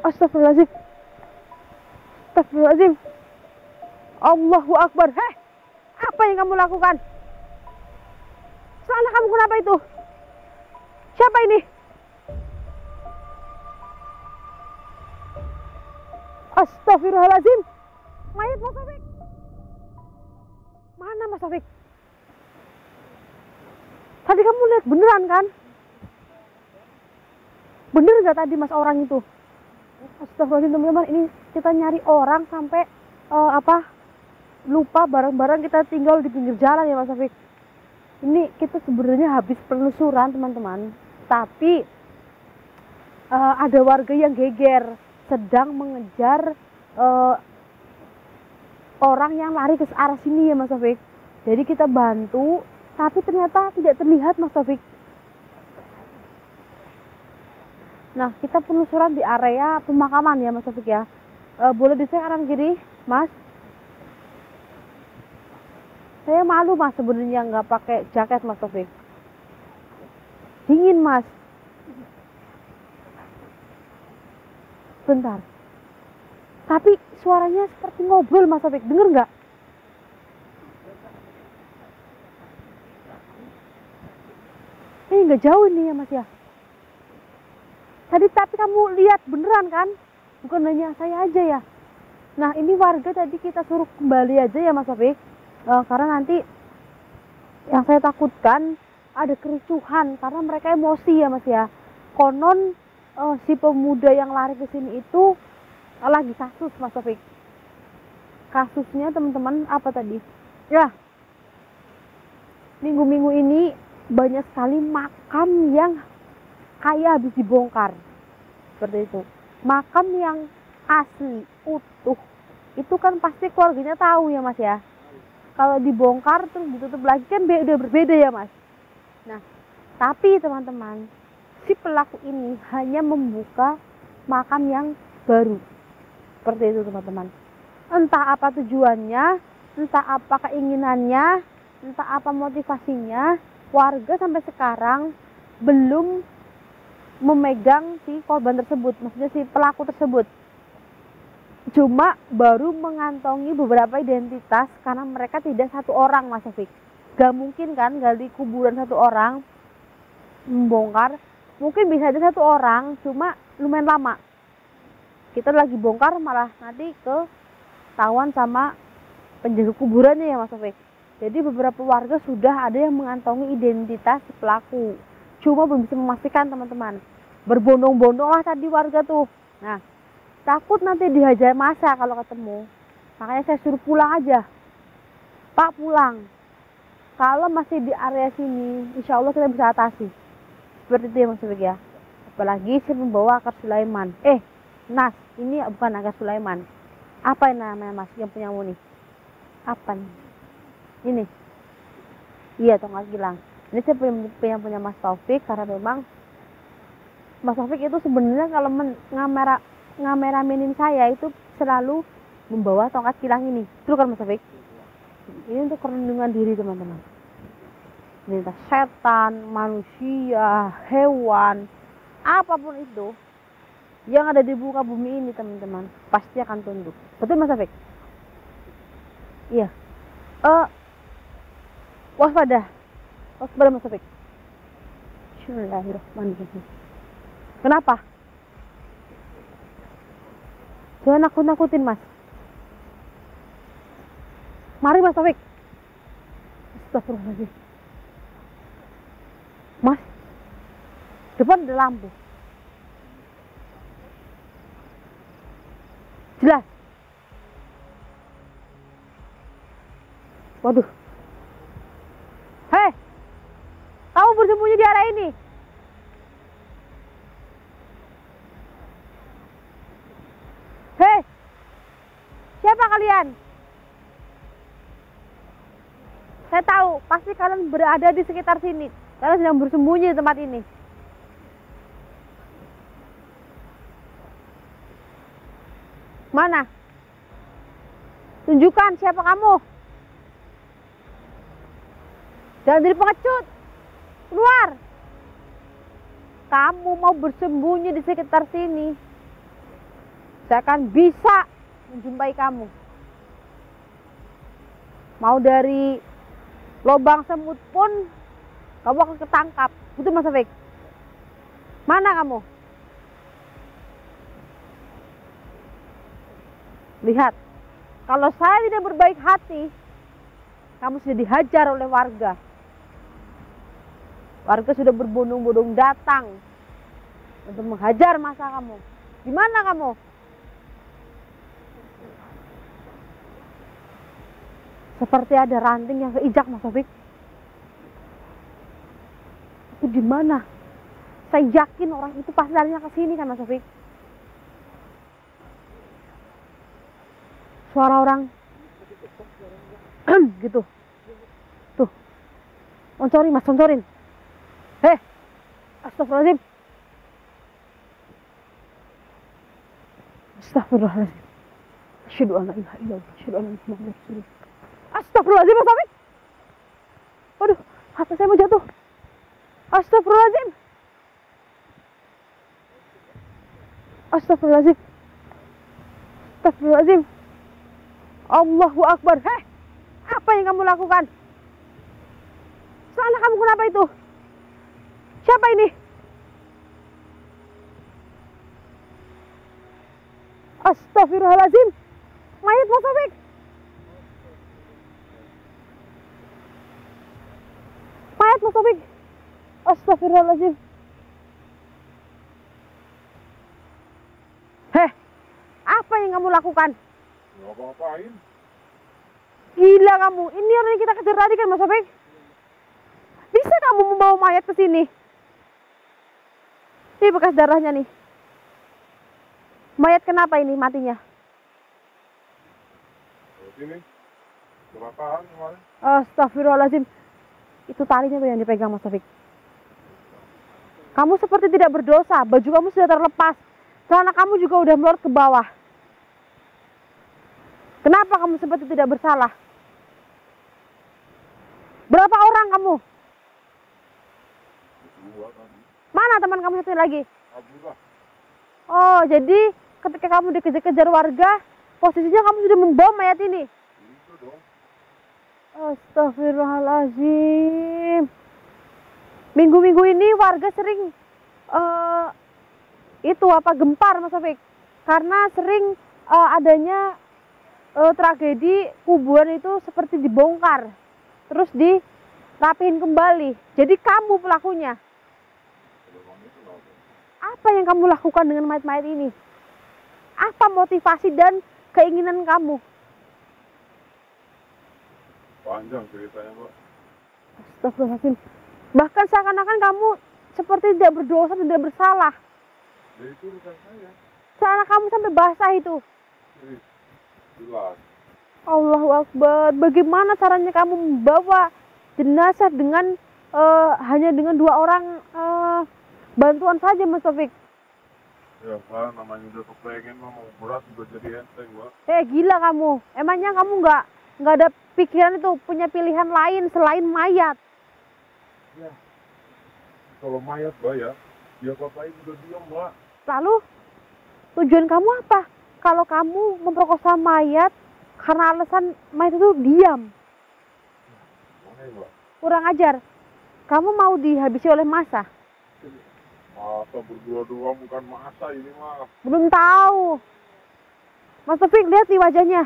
Astagfirullahaladzim. Astagfirullahaladzim. Allahu Akbar. Heh, apa yang kamu lakukan? Celana kamu kenapa itu? Siapa ini? Astagfirullahaladzim. Mayat Mas Taufik. Mana Mas Taufik? Tadi kamu lihat beneran kan? Bener gak tadi Mas orang itu? Astagfirullahaladzim teman-teman, ini kita nyari orang sampai lupa barang-barang kita tinggal di pinggir jalan ya Mas Taufik. Ini kita sebenarnya habis penelusuran teman-teman, tapi ada warga yang geger sedang mengejar orang yang lari ke arah sini ya Mas Taufik. Jadi kita bantu, tapi ternyata tidak terlihat Mas Taufik. Nah, kita penelusuran di area pemakaman ya Mas Taufik ya. Boleh dicek kanan kiri, Mas? Saya malu Mas sebenarnya nggak pakai jaket Mas Taufik. Dingin Mas. Bentar. Tapi suaranya seperti ngobrol Mas Taufik, denger nggak? Ini nggak jauh nih ya Mas ya. Tadi tapi kamu lihat beneran kan? Bukan hanya saya aja ya. Nah ini warga tadi kita suruh kembali aja ya Mas Taufik. Karena nanti yang saya takutkan ada kericuhan karena mereka emosi ya Mas ya. Konon si pemuda yang lari ke sini itu lagi kasus Mas Taufik. Kasusnya teman-teman apa tadi? Ya, minggu-minggu ini banyak sekali makam yang kayak habis dibongkar. Seperti itu. Makam yang asli, utuh. Itu kan pasti keluarganya tahu ya Mas ya. Kalau dibongkar terus ditutup lagi kan udah berbeda ya Mas. Nah, tapi teman-teman, si pelaku ini hanya membuka makam yang baru. Seperti itu teman-teman. Entah apa tujuannya, entah apa keinginannya, entah apa motivasinya, warga sampai sekarang belum memegang si korban tersebut, maksudnya si pelaku tersebut. Cuma baru mengantongi beberapa identitas karena mereka tidak satu orang Mas Taufik. Gak mungkin kan gali kuburan satu orang membongkar. Mungkin bisa aja satu orang, cuma lumayan lama. Kita lagi bongkar malah nanti ketahuan sama penjaga kuburannya ya Mas Taufik. Jadi beberapa warga sudah ada yang mengantongi identitas pelaku. Cuma belum bisa memastikan teman-teman. Berbondong-bondong lah tadi warga tuh. Nah, takut nanti dihajar massa kalau ketemu. Makanya saya suruh pulang aja. Pak pulang. Kalau masih di area sini, insya Allah kita bisa atasi. Seperti itu ya Mas Taufik ya. Apalagi saya membawa akar Sulaiman. Nas, ini bukan akar Sulaiman. Apa yang namanya Mas yang punya nih? Apa nih? Ini. Iya, tongkat gilang. Ini saya punya Mas Taufik karena memang Mas Taufik itu sebenarnya kalau ngameramenin saya itu selalu membawa tongkat kilang ini. Betul kan Mas Taufik? Ini untuk perlindungan diri teman-teman. Ini entah setan, manusia, hewan, apapun itu yang ada di muka bumi ini teman-teman pasti akan tunduk. Betul Mas Taufik? Iya. Waspada Mas Taufik. Bismillahirrahmanirrahim. Kenapa? Jangan nakut-nakutin Mas. Mari Mas Taufik. Astagfirullahaladzim. Mas, depan ada lampu. Jelas. Waduh. Hei, kamu bersembunyi di area ini. Hei, siapa kalian? Saya tahu, pasti kalian berada di sekitar sini. Kalian sedang bersembunyi di tempat ini. Mana? Tunjukkan siapa kamu. Jangan jadi pengecut. Keluar. Kamu mau bersembunyi di sekitar sini. saya akan bisa menjumpai kamu. Mau dari lubang semut pun kamu akan ketangkap. Betul Mas Taufik? Mana kamu? Lihat, kalau saya tidak berbaik hati, kamu sudah dihajar oleh warga. Warga sudah berbondong-bondong datang untuk menghajar masa kamu. Di mana kamu? Seperti ada ranting yang keinjak Mas Taufik. Itu di mana? Saya yakin orang itu pasti larinya ke sini kan Mas Taufik. Suara orang gitu. Tuh. Oncorin Mas, oncorin. Heh. Astagfirullahaladzim. Astagfirullahaladzim. Asyhadu an la ilaha illallah, asyhadu anna Muhammadar Rasulullah. Astagfirullahaladzim Mas Taufik. Waduh, hati saya mau jatuh. Astagfirullahaladzim. Astagfirullahaladzim. Astagfirullahaladzim. Allahu Akbar. Heh, apa yang kamu lakukan? Salah kamu kenapa itu? Siapa ini? Astagfirullahaladzim. Mayat Mas Taufik. Mayat Mas Taufik. Astagfirullahaladzim. Heh, apa yang kamu lakukan? Nggak apa-apain. Gila kamu, ini orang yang kita kejar tadi kan Mas Taufik? Bisa kamu membawa mayat ke sini? Ini bekas darahnya nih. Mayat kenapa ini matinya? Sini, kecelakaan kemarin. Astagfirullahaladzim. Itu talinya tuh yang dipegang Mas Taufik. Kamu seperti tidak berdosa, baju kamu sudah terlepas, celana kamu juga udah melorot ke bawah. Kenapa kamu seperti tidak bersalah? Berapa orang kamu? Mana teman kamu satu lagi? Oh, jadi ketika kamu dikejar-kejar warga, posisinya kamu sudah membawa mayat ini? Itu dong. Astagfirullahaladzim. Minggu-minggu ini warga sering gempar Mas Taufik. Karena sering adanya tragedi kuburan itu seperti dibongkar, terus dirapihin kembali. Jadi kamu pelakunya. Apa yang kamu lakukan dengan mayat-mayat ini? Apa motivasi dan keinginan kamu? Panjang ceritanya, Mbak. Astagfirullahaladzim. Bahkan seakan-akan kamu seperti tidak berdosa, tidak bersalah. Ya itu urusan saya. Celana kamu sampai basah itu. Jelas. Allahu Akbar. Bagaimana caranya kamu membawa jenazah dengan hanya dengan 2 orang bantuan saja Mas Taufik? Ya kan, namanya udah kepengen mau berat juga jadi enteng, Mbak. Gila kamu. Emangnya kamu nggak ada pikiran itu, punya pilihan lain selain mayat? Ya. Kalau mayat, Mbak ya, dia apa-apain udah diam, Mbak. Lalu tujuan kamu apa? Kalau kamu memperkosa mayat karena alasan mayat itu diam. Mana, Mbak? Kurang ajar. Kamu mau dihabisi oleh massa? Masa berdua doang bukan masa ini mah. Belum tahu. Mas Taufik, lihat di wajahnya.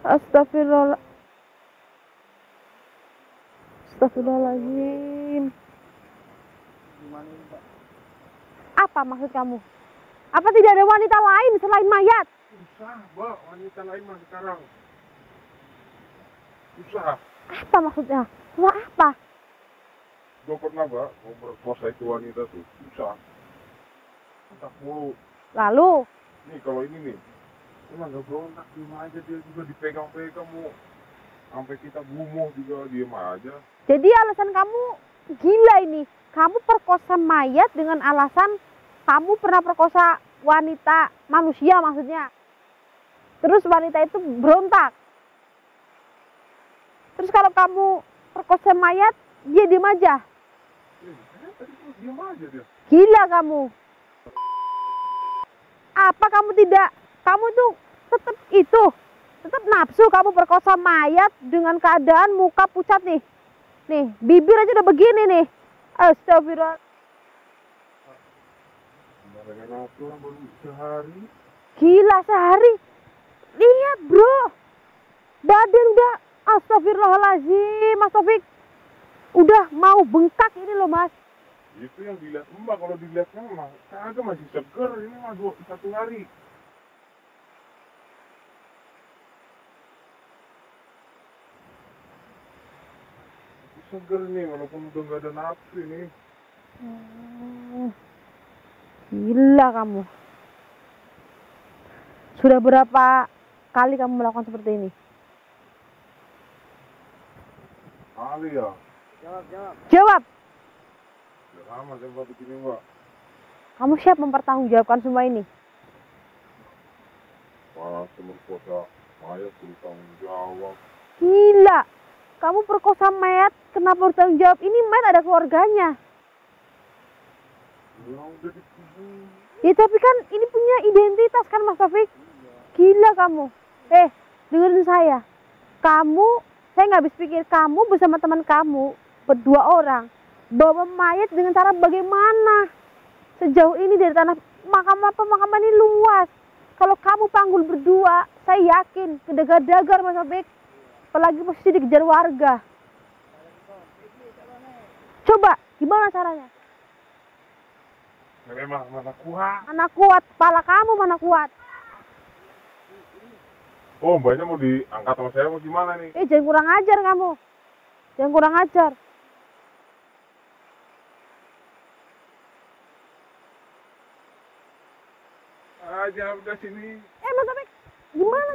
Astagfirullahaladzim. Apa maksud kamu? Apa tidak ada wanita lain selain mayat? Susah, Mbak. Wanita lain mah sekarang. Susah. Apa maksudnya? Susah apa? Gue pernah, Mbak, mau berkuasa itu wanita tuh. Susah. Entah mulu. Lalu? Nih, kalau ini nih. Emang gak berontak, diem aja. Dia juga dipegang-pegang mau. Sampai kita gumoh juga, diem aja. Jadi alasan kamu gila ini. Kamu perkosa mayat dengan alasan kamu pernah perkosa wanita, manusia maksudnya. Terus wanita itu berontak. Terus kalau kamu perkosa mayat, dia diem aja. Tadi tuh diem aja dia. Gila kamu. Apa kamu tuh tetap nafsu, kamu perkosa mayat dengan keadaan muka pucat nih. Nih, bibir aja udah begini nih. Astagfirullah. Dengan nafsu orang baru sehari. Gila, sehari. Lihat bro, badan udah, astagfirullahaladzim, Mas Taufik. Udah mau bengkak ini loh Mas. Itu yang dilihat Mbak, kalau dilihat mah kagak, masih seger, ini mah 1 hari. Masih seger nih, walaupun udah gak ada nafsu ini. Gila kamu. Sudah berapa kali kamu melakukan seperti ini? Kali ya? Jawab. Udah lama saya Mbak begini Mbak. Kamu siap mempertanggungjawabkan semua ini? Malah semerkosa mayat bertanggung jawab. Gila. Kamu perkosa mayat, kenapa bertanggung jawab? Ini mayat ada keluarganya. Ya udah dikubur. Ya tapi kan ini punya identitas kan Mas Taufik. Gila kamu. Dengerin saya. Saya nggak habis pikir, kamu bersama teman kamu berdua orang bawa mayat dengan cara bagaimana? Sejauh ini dari tanah pemakaman ini luas. Kalau kamu panggul berdua, saya yakin kedagar-dagar Mas Taufik. Apalagi posisi dikejar warga. Coba, gimana caranya? Memang mana kuat. Mana kuat, kepala kamu mana kuat? Oh, mbaknya mau diangkat sama saya mau gimana nih? Jangan kurang ajar kamu. Jangan kurang ajar. Aja udah sini. Mas Taufik, gimana?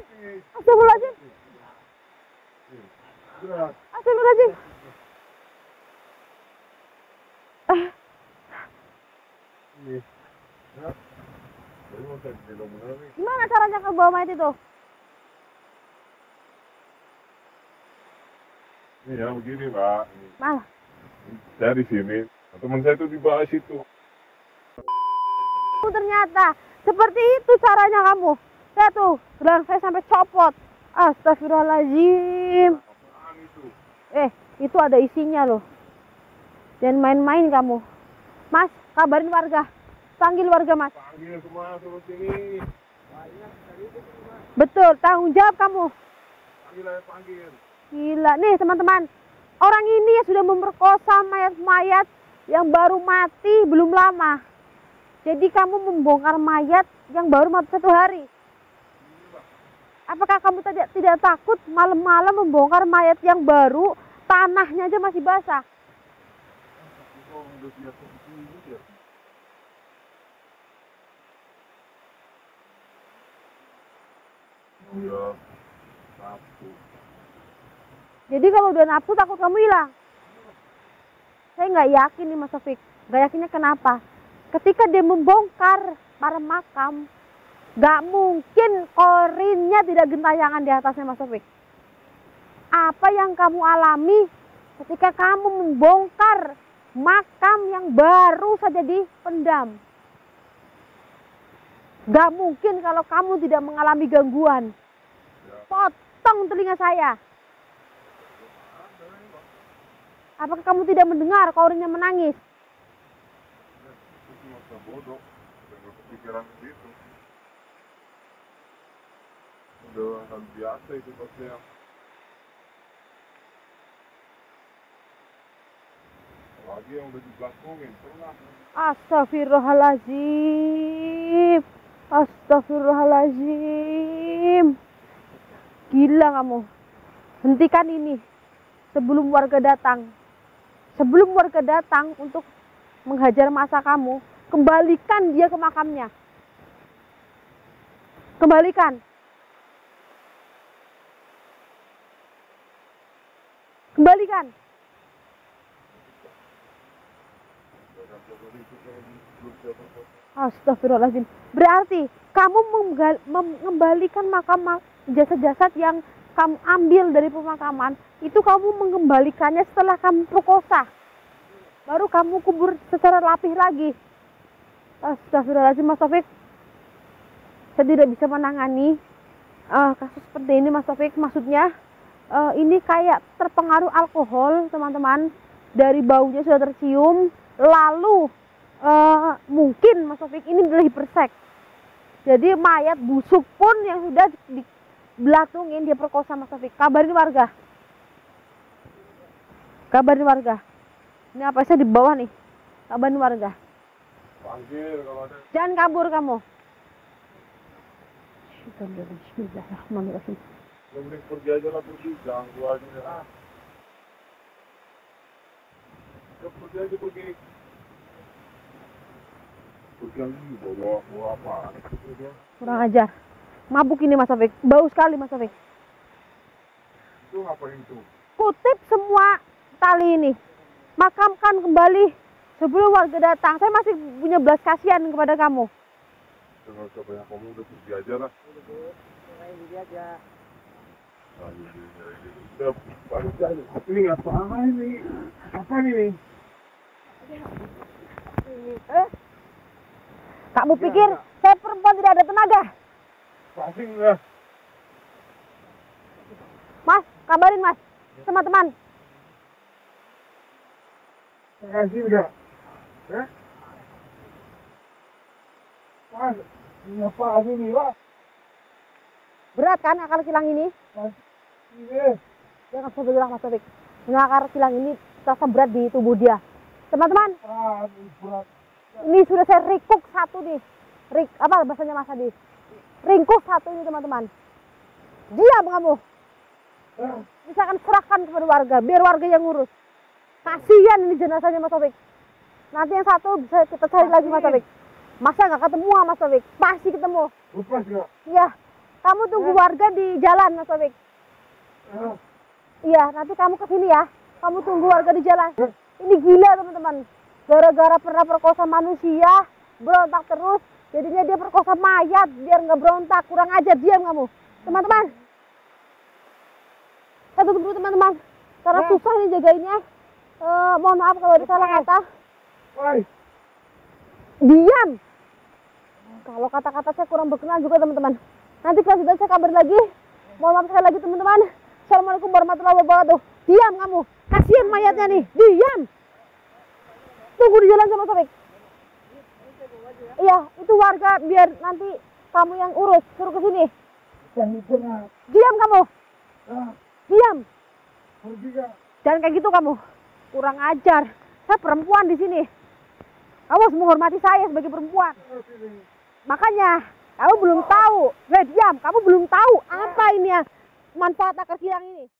Astagfirullahaladzim. Berat. Astagfirullahaladzim. Nih. Ya. Jadi mau saya gendong bener nih. Gimana caranya ke bawa mayat itu? Nih ya begini Mbak. Malah. Saya di sini. Teman saya tuh di bawah situ. Ternyata seperti itu caranya kamu. Lihat tuh, gelang saya sampai copot. Astagfirullahaladzim. Apaan itu? Itu ada isinya loh. Jangan main-main kamu. Mas, kabarin warga. Panggil warga Mas. Panggil semua suruh sini. Betul, tanggung jawab kamu. Panggil aja panggil. Gila, nih teman-teman. Orang ini ya sudah memperkosa mayat-mayat yang baru mati belum lama. Jadi kamu membongkar mayat yang baru mati 1 hari. Apakah kamu tidak takut malam-malam membongkar mayat yang baru, tanahnya aja masih basah? Iya, nafsu. Jadi kalau udah nafsu takut kamu hilang. Saya nggak yakin nih Mas Taufik. Nggak yakinnya kenapa? Ketika dia membongkar para makam, nggak mungkin korinnya tidak gentayangan di atasnya Mas Taufik. Apa yang kamu alami ketika kamu membongkar makam yang baru saja dipendam? Gak mungkin kalau kamu tidak mengalami gangguan. Potong telinga saya. Apakah kamu tidak mendengar korinnya menangis? Itu masa bodoh. Udah kepikiran gitu. Udah hal biasa itu pasti ya. Lagi yang udah dibelakangin, pernah. Astagfirullahaladzim. Astagfirullahaladzim. Gila kamu. Hentikan ini sebelum warga datang. Sebelum warga datang untuk menghajar masa kamu, kembalikan dia ke makamnya. Kembalikan. Kembalikan. Astagfirullahaladzim. Berarti kamu mengembalikan jasad-jasad yang kamu ambil dari pemakaman, itu kamu mengembalikannya setelah kamu perkosa. Baru kamu kubur secara rapih lagi. Astagfirullahaladzim Mas Taufik. saya tidak bisa menangani kasus seperti ini Mas Taufik. Maksudnya ini kayak terpengaruh alkohol teman-teman, dari baunya sudah tercium, lalu mungkin Mas Taufik ini adalah hiperseks. Jadi mayat busuk pun yang sudah dibelatungin dia perkosa Mas Taufik. Kabarin warga. Kabarin warga. Ini apa sih di bawah nih? Kabarin warga. Panggil kalau ada. Jangan kabur kamu. Bismillahirrahmanirrahim. Mending pergi aja lah, pergi. Jangan keluar aja lah. Ya, pergi aja, pergi. Pergi lagi, bawa apa? Kurang ajar. Mabuk ini Mas Taufik. Bau sekali Mas Taufik. Itu ngapain tuh? Kutip semua tali ini. Makamkan kembali sebelum warga datang. Saya masih punya belas kasihan kepada kamu. Jangan usah banyak ngomong, udah pergi aja lah. Pergi aja. Udah, balik aja. Ini ngapain ini? Apa ini? Kamu pikir saya perempuan tidak ada tenaga? Pasing lah. Mas, kabarin Mas. Teman-teman. Makasih enggak? Mas, ini apa ini, Pak? Berat kan akar silang ini? Ini. Jangan sampai bilang Mas Taufik. Ini akar silang ini terasa berat di tubuh dia. Teman-teman, Ini berat. ini sudah saya rikuk satu nih. Apa bahasanya Mas Adi? Ringkus satu ini teman-teman. Diam kamu. Bisa akan serahkan kepada warga, biar warga yang ngurus. Kasihan ini jenazahnya Mas Taufik. Nanti yang satu bisa kita cari lagi Mas Taufik. Masa nggak ketemu Mas Taufik? Pasti ketemu. Lepas nggak? Iya. Kamu tunggu warga di jalan Mas Taufik. Iya, nanti kamu kesini ya. Kamu tunggu warga di jalan. Ini gila teman-teman. Gara-gara pernah perkosa manusia, berontak terus. Jadinya dia perkosa mayat biar nggak berontak. Kurang ajar, diam kamu. Teman-teman. Saya tutup dulu teman-teman. Karena susah nih jagainnya. Mohon maaf kalau ada salah kata. Diam. Kalau kata-kata saya kurang berkenan juga teman-teman. Nanti kelanjutan saya kabar lagi. Mohon maaf sekali lagi teman-teman. Assalamualaikum warahmatullahi wabarakatuh. Diam kamu. Kasihan mayatnya nih. Diam. Tunggu di jalan sama Taufik. Iya, itu warga biar nanti kamu yang urus. Suruh ke sini. Diam kamu. Diam. Jangan kayak gitu kamu. Kurang ajar. Saya perempuan di sini. Kamu harus menghormati saya sebagai perempuan. Makanya kamu belum tahu. Diam. Kamu belum tahu apa ini ya manfaat akar silang ini.